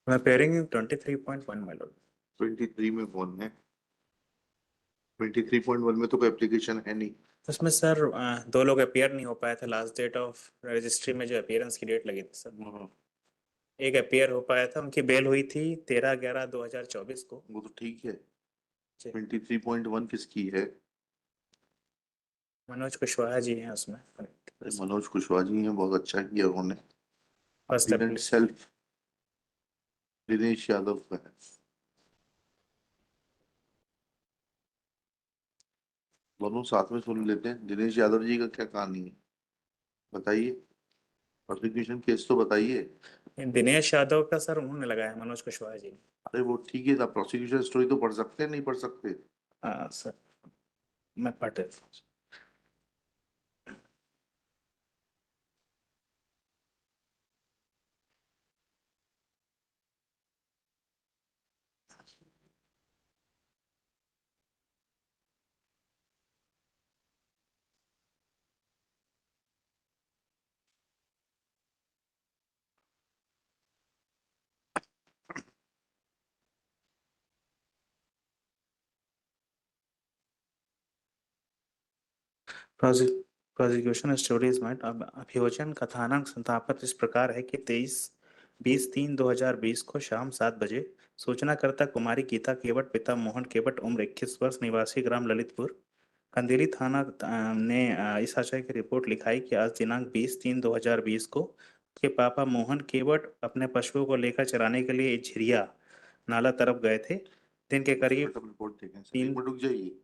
मैं pairing 23.1 my lord। 23 में कौन है? 23.1 में तो कोई एप्लीकेशन है नहीं। उसमें सर दो लोग अपियर नहीं हो पाए थे। लास्ट डेट ऑफ रजिस्ट्री में जो अपियरेंस की डेट लगी थी सर, एक अपियर हो पाया था, उनकी बेल हुई थी 13/11/2024 को। वो तो ठीक है। जी। 23.1 किसकी है? मनोज कुशवाहा जी हैं उसमें। मनोज कुशवाहा जी हैं, बहुत अच्छा किया उन्होंने। First appellate self Dinesh Yadav का है। दोनों साथ में सुन लेते हैं। दिनेश यादव जी का क्या कहानी है बताइए, प्रोसिक्यूशन केस तो बताइए। दिनेश यादव का सर उन्होंने लगाया, मनोज कुशवाहा जी ने। अरे वो ठीक है, प्रोसिक्यूशन स्टोरी तो पढ़ सकते हैं, नहीं पढ़ सकते? सर मैं पढ़ रहा था। प्रोसिक्यूशन स्टोरीज में अब अभियोजन कथानक संतापत इस प्रकार है कि 23/20/2020 को शाम 7 बजे सूचनाकर्ता कुमारी गीता केवट पिता मोहन केवट उम्र 21 वर्ष निवासी ग्राम ललितपुर कंदीली थाना ने इस आशय की रिपोर्ट लिखाई कि आज दिनांक 20/3/2020 को के पापा मोहन केवट अपने पशुओं को लेकर चराने के लिए झिरिया नाला तरफ गए थे। दिन के करीब रिपोर्ट देखें सर, तीन एक मिनट रुक जाइए।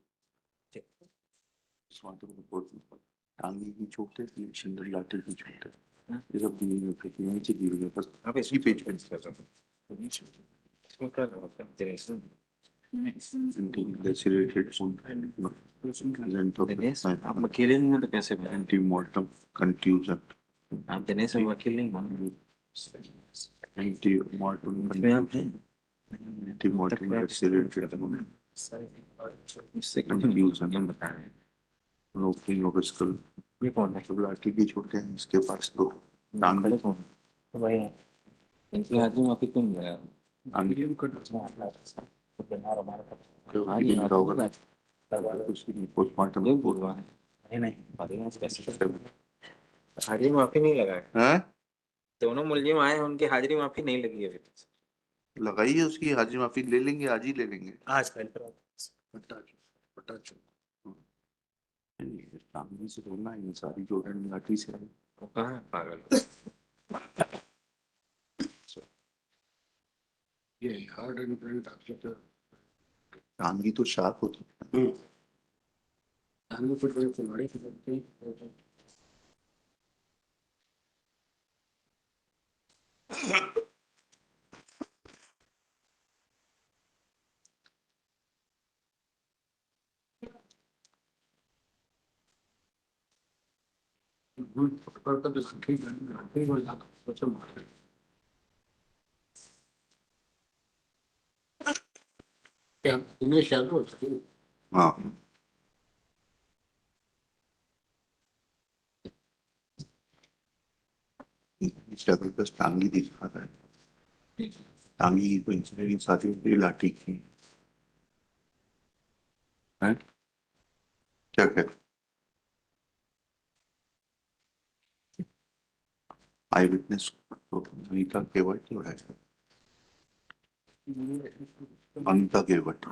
रिपोर्ट टांगी की चोट है, शिंदर लाठी की चोट है, ये सब दिए हुए थे, नीचे दिए हुए बस। अब इसी पेज पे इसमें क्या होता है तेरे से आप अकेले नहीं हो तो कैसे एंटी-मॉर्टम कंफ्यूजन? आप दिनेश हम अकेले नहीं हो। एंटी-मॉर्टम एंटी-मॉर्टम एक्सीडेंट इससे कंफ्यूजन हम बता रहे हैं। नौकरी होगा स्कूल। ये कौन है? लाठी की चोट है इसके पास तो टांग है कौन? वही है। इनके आदमी वहाँ पे क्यों नहीं गया? आगे भी कर पोस्टमार्टम बोलवा है नहीं हाजिरी माफी नहीं लगा है। हैं? दोनों मुलजिम आए, उनकी हाजिरी माफी नहीं लगी है अभी तक। लगाइए उसकी हाजिरी माफी, ले लेंगे, आज ही ले लेंगे। आज फाइल करा सामने से बोलना है, सारी जो है लाठी से है। वो कहाँ है पागल? ये हार्ड एंड ब्रेन डॉक्टर टांगी तो शार्प होती है। टांगी पर बड़े खिलाड़ी होते हैं। करता तो ठीक है, ठीक हो जाता तो चल मार। क्या इन्हें शायद हो सके। हाँ शायद बस टांगी दिखा रहा है। टांगी को इंजीनियरिंग साथी मेरी लाठी की है। क्या कहते आई विटनेस तो अनीता केवट जो है, अनीता केवट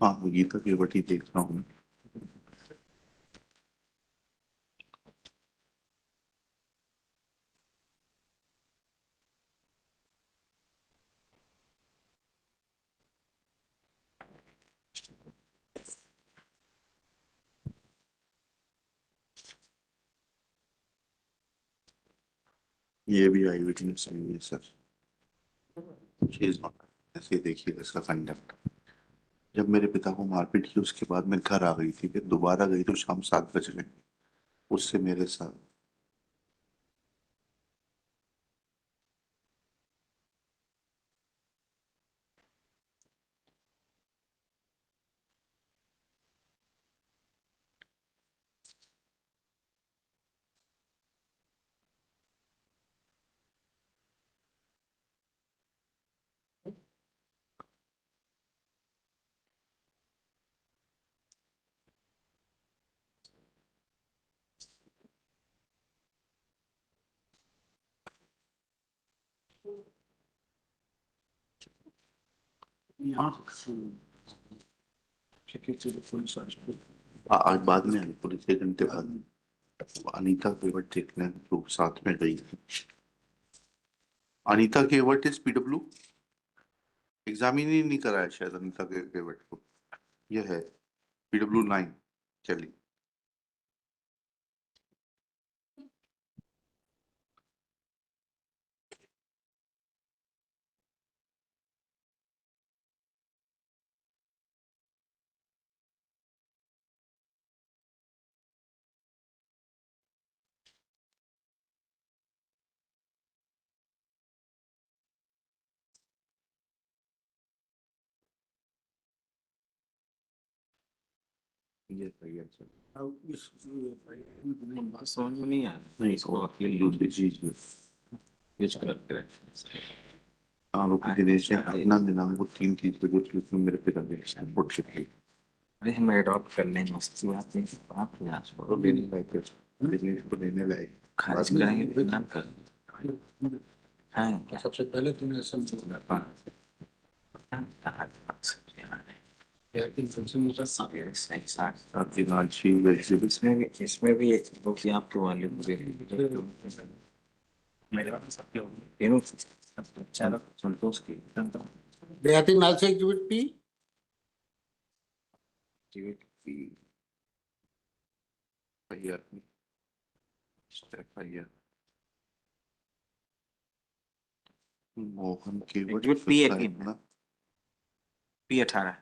हाँ गीता केवट ही देख रहा हूँ। ये भी आई विटनेस है सर। शी इज नॉट, ऐसे देखिए इसका कंडक्ट। जब मेरे पिता को मारपीट की उसके बाद मैं घर आ गई थी, फिर दोबारा गई तो शाम 7 बज गए उससे मेरे साथ। आज बाद में आई पुलिस 1 घंटे बाद। अनीता केवट देखने तो साथ में गई थी। अनीता केवट इज पीडब्ल्यू, एग्जाम ही नहीं कराया शायद अनीता केवट को। यह है PW9। चलिए ये सही है सर। समझ में नहीं आया। नहीं इसको वो अकेले दूसरी चीज में यूज करके रखें। आरोपी दिनेश ने अपना दिनांक को 3 बजे पुलिस में मेरे पिता ने रिपोर्ट लिखी। अरे हम एडॉप्ट कर लेंगे मस्ती आते हैं आप यहाँ छोड़ो लेने लायक है, दिनेश को लेने लायक। खारिज करेंगे तो ना कर हाँ सबसे पहले तुमने समझा इसमें भी एक वो कि आपके वाले पूरे तीनों चलो संतोष की Beatin also exhibit P. Mohan केवट Exhibit P का 18 ना P18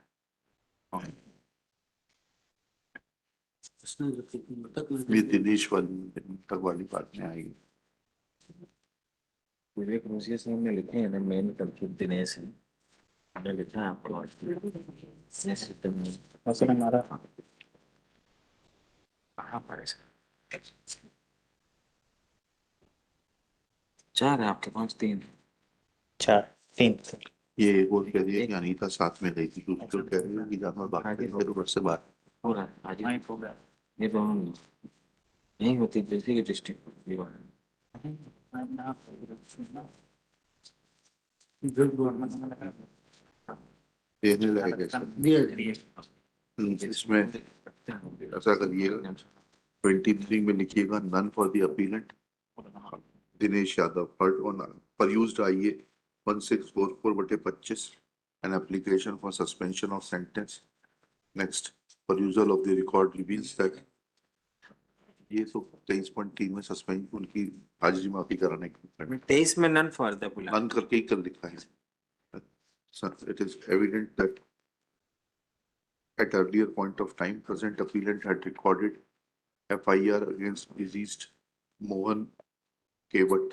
ये दिनेश वाली बात में आई। विवेक रोसिया से हमने लिखे हैं ना मेन कंफ्यूज दिनेश है हमने लिखा है आपको सिस्टम में असर हमारा कहाँ पर है 4 है आपके पास 3 3 ये एक और कह रही है कि अनीता साथ में गई थी, दूसरी कह रही है कि जानवर भाग आगे के फिर से बाहर। पूरा आज ये दोनों नहीं होती जैसे कि डिस्ट्रिक्ट देने लायक है सर। इसमें ऐसा करिएगा 23 में लिखिएगा none for the appellant Dinesh Yadav heard on perused IA 1644/25 an application for suspension of sentence. Next, perusal of the record reveals that ये तो 23.3 में सस्पेंड उनकी हाजिरी माफी कराने की 23 में नन फॉर द बुला नन करके ही कर लिखा है। Sir, it is evident that at earlier point of time, present appellant had recorded FIR against deceased Mohan Kevat.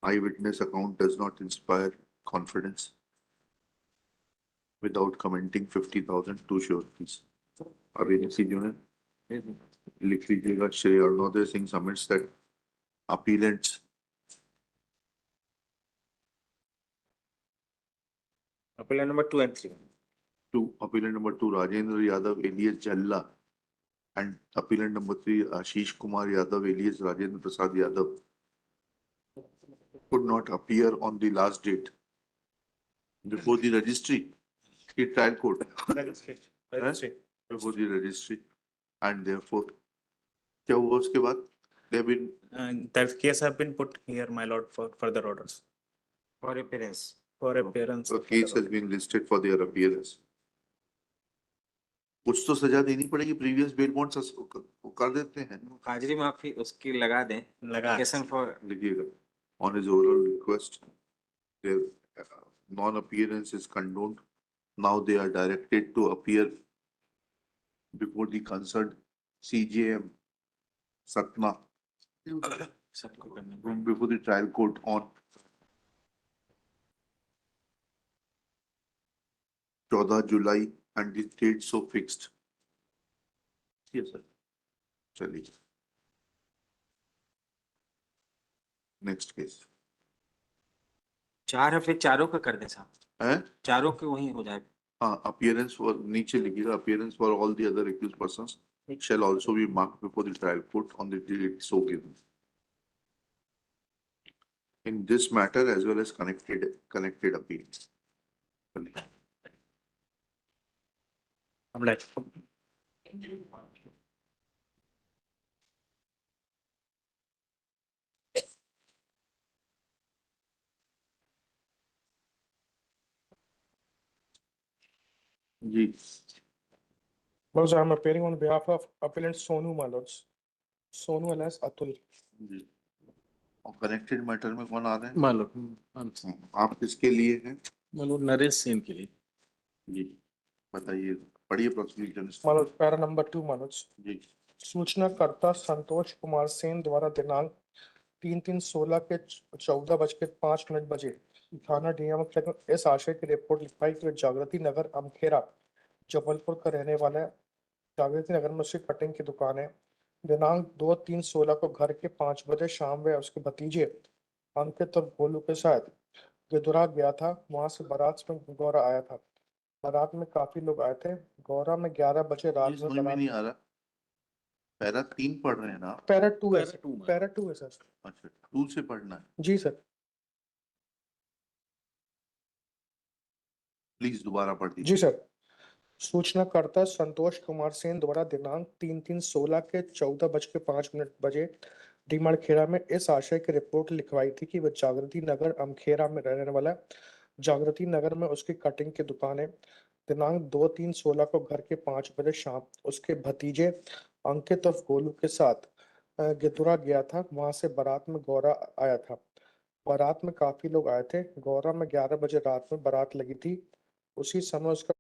Eyewitness account does not inspire confidence. Without commenting 50,000 to sureties. अभी इसी जो है लिख लीजिएगा Shri Arunoday Singh submits that appellants appeal number 2 and 3 to appellant number 2 Rajendra Yadav alias Jalla and appellant number 3 Ashish Kumar Yadav alias Rajendra Prasad Yadav could not appear on the last date before the registry, the trial court, before the registry, and therefore क्या हुआ उसके बाद they have been that case have been put here, my lord, for further orders, for appearance for appearance the of case further has been listed for their appearance. कुछ तो सजा देनी पड़ेगी, previous bail bond कर देते हैं। हाजिरी माफी उसकी लगा दें लगा application for लिखिएगा on his oral request there non-appearance is condoned. Now they are directed to appear before the concerned CJM Satna सबको करना before the trial court on 14 July and the date so fixed. Yes, sir. चलिए. Next case. चार है, फिर चारों का कर दे साहब, है? चारों के वही हो जाए। हाँ, appearance for नीचे लिखिएगा appearance for all the other accused persons shall also be marked before the trial court on the date so given. In this matter as well as connected appeals. चलिए. हमला जी. Because I am appearing on behalf of appellant Sonu Maloj. Sonu alias Atul. जी. और connected matter में कौन आ रहे हैं? मालूम आप किसके लिए हैं? मालूम नरेश सेन के लिए। जी. बताइए, पढ़िए prosecution. Maloj, para number 2 Maloj. जी. सूचनाकर्ता संतोष कुमार सेन द्वारा दिनांक 3/3/16 के 14:05 बजे थाना डीएम इस आशय की रिपोर्ट लिखवाई कि जागृति नगर अमखेरा जबलपुर का रहने वाला है। जागृति नगर में उसकी कटिंग की दुकान है। दिनांक 2/3/16 को घर के 5 बजे शाम वह उसके भतीजे अंकित और भोलू के साथ गिदुरा गया था। वहां से बारात में गौरा आया था। बारात में काफी लोग आए थे। गौरा में 11 बजे रात समझ में नहीं आ रहा. पैरा 3 पढ़ रहे हैं ना? पैरा 2 है पैरा 2 में। पैरा 2 है सर। अच्छा, 2 से पढ़ना है. जी सर। प्लीज दोबारा पढ़ जी दीजिए. सर। सूचनाकर्ता संतोष कुमार सेन द्वारा दिनांक 3/3/16 के 14:05 बजे डीमड़खेड़ा में इस आशय की रिपोर्ट लिखवाई थी कि वह जागृति नगर अमखेरा में रहने वाला है। जागृति नगर में उसकी कटिंग की दुकान है। दिनांक 2/3/16 को घर के 5 बजे शाम उसके भतीजे अंकित और गोलू के साथ गिदुरा गया था। वहां से बारात में गौरा आया था। बारात में काफी लोग आए थे। गौरा में 11 बजे रात में बारात लगी थी। उसी समय उसका